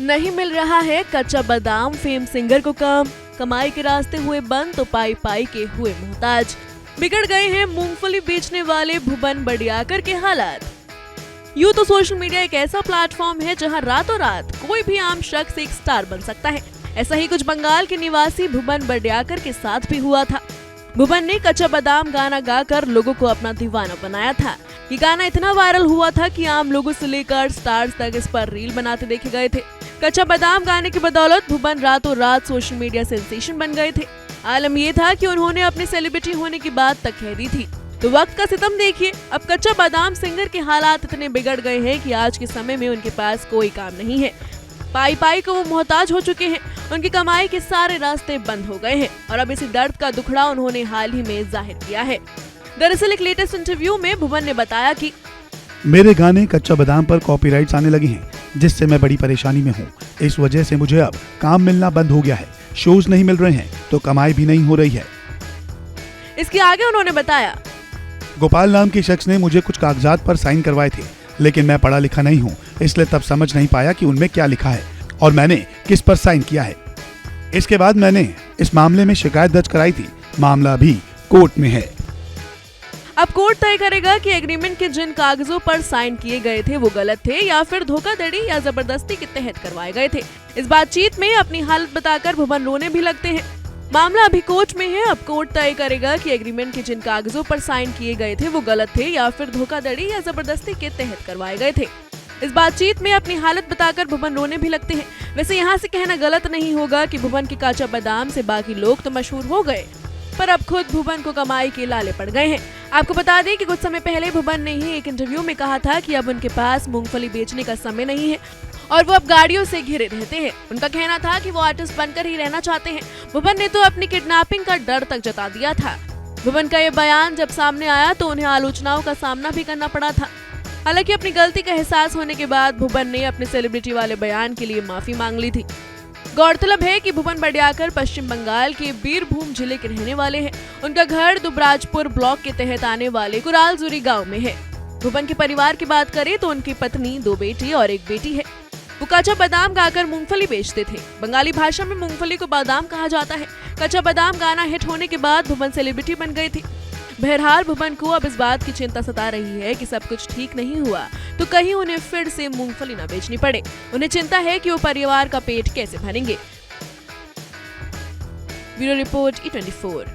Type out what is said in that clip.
नहीं मिल रहा है कच्चा बादाम, फेम सिंगर को काम, कमाई के रास्ते हुए बंद तो पाई पाई के हुए मोहताज। बिगड़ गए हैं मूंगफली बेचने वाले भुवन बड़ियाकर के हालात। यूं तो सोशल मीडिया एक ऐसा प्लेटफॉर्म है जहां रातों रात कोई भी आम शख्स एक स्टार बन सकता है। ऐसा ही कुछ बंगाल के निवासी भुवन बड़ियाकर के साथ भी हुआ था। भुवन ने कच्चा बादाम गाना गाकर लोगों को अपना दीवाना बनाया था। ये गाना इतना वायरल हुआ था कि आम लोगों से लेकर स्टार्स तक इस पर रील बनाते देखे गए थे। कच्चा बादाम गाने की बदौलत भुवन रातों रात सोशल मीडिया सेंसेशन बन गए थे। आलम ये था कि उन्होंने अपने सेलिब्रिटी होने की बात तक कह दी थी। तो वक्त का सितम देखिए, अब कच्चा बादाम सिंगर के हालात इतने बिगड़ गए हैं कि आज के समय में उनके पास कोई काम नहीं है। पाई पाई को वो मोहताज हो चुके हैं। उनकी कमाई के सारे रास्ते बंद हो गए हैं और अब इसी दर्द का दुखड़ा उन्होंने हाल ही में जाहिर किया है। दरअसल एक लेटेस्ट इंटरव्यू में भुवन ने बताया कि मेरे गाने कच्चा बादाम पर कॉपीराइट्स आने लगे हैं, जिससे मैं बड़ी परेशानी में हूँ। इस वजह से मुझे अब काम मिलना बंद हो गया है, शोज नहीं मिल रहे हैं तो कमाई भी नहीं हो रही है। इसके आगे उन्होंने बताया, गोपाल नाम के शख्स ने मुझे कुछ कागजात पर साइन करवाए थे, लेकिन मैं पढ़ा लिखा नहीं हूँ, इसलिए तब समझ नहीं पाया कि उनमें क्या लिखा है और मैंने किस पर साइन किया है। इसके बाद मैंने इस मामले में शिकायत दर्ज कराई थी। मामला अभी कोर्ट में है। अब कोर्ट तय करेगा कि एग्रीमेंट के जिन कागजों पर साइन किए गए थे वो गलत थे या फिर धोखाधड़ी या जबरदस्ती के तहत करवाए गए थे। इस बातचीत में अपनी हालत बताकर भुवन रोने भी लगते हैं। मामला अभी कोर्ट में है। अब कोर्ट तय करेगा कि एग्रीमेंट के जिन कागजों पर साइन किए गए थे वो गलत थे या फिर धोखाधड़ी या जबरदस्ती के तहत करवाए गए थे। इस बातचीत में अपनी हालत बताकर भुवन रोने भी लगते हैं। वैसे यहाँ से कहना गलत नहीं होगा कि भुवन के कच्चा बादाम से बाकी लोग तो मशहूर हो गए, पर अब खुद भुवन को कमाई के लाले पड़ गए हैं। आपको बता दें कि कुछ समय पहले भुवन ने ही एक इंटरव्यू में कहा था कि अब उनके पास मूंगफली बेचने का समय नहीं है और वो अब गाड़ियों से घिरे रहते हैं। उनका कहना था कि वो आर्टिस्ट बनकर ही रहना चाहते हैं। भुवन ने तो अपनी किडनैपिंग का डर तक जता दिया था। भुवन का ये बयान जब सामने आया तो उन्हें आलोचनाओं का सामना भी करना पड़ा था। हालांकि अपनी गलती का एहसास होने के बाद भुवन ने अपने सेलिब्रिटी वाले बयान के लिए माफी मांग ली थी। गौरतलब है कि भुवन बड़ियाकर पश्चिम बंगाल के बीरभूम जिले के रहने वाले हैं। उनका घर दुबराजपुर ब्लॉक के तहत आने वाले कुरालजुरी गांव में है। भुवन के परिवार की बात करें तो उनकी पत्नी, 2 बेटे और 1 बेटी है। वो कच्चा बादाम गाकर मूंगफली बेचते थे। बंगाली भाषा में मूंगफली को बादाम कहा जाता है। कच्चा बादाम गाना हिट होने के बाद भुवन सेलिब्रिटी बन गए थे। बहरहाल भुवन को अब इस बात की चिंता सता रही है कि सब कुछ ठीक नहीं हुआ तो कहीं उन्हें फिर से मूंगफली न बेचनी पड़े। उन्हें चिंता है कि वो परिवार का पेट कैसे भरेंगे। Bureau report E24।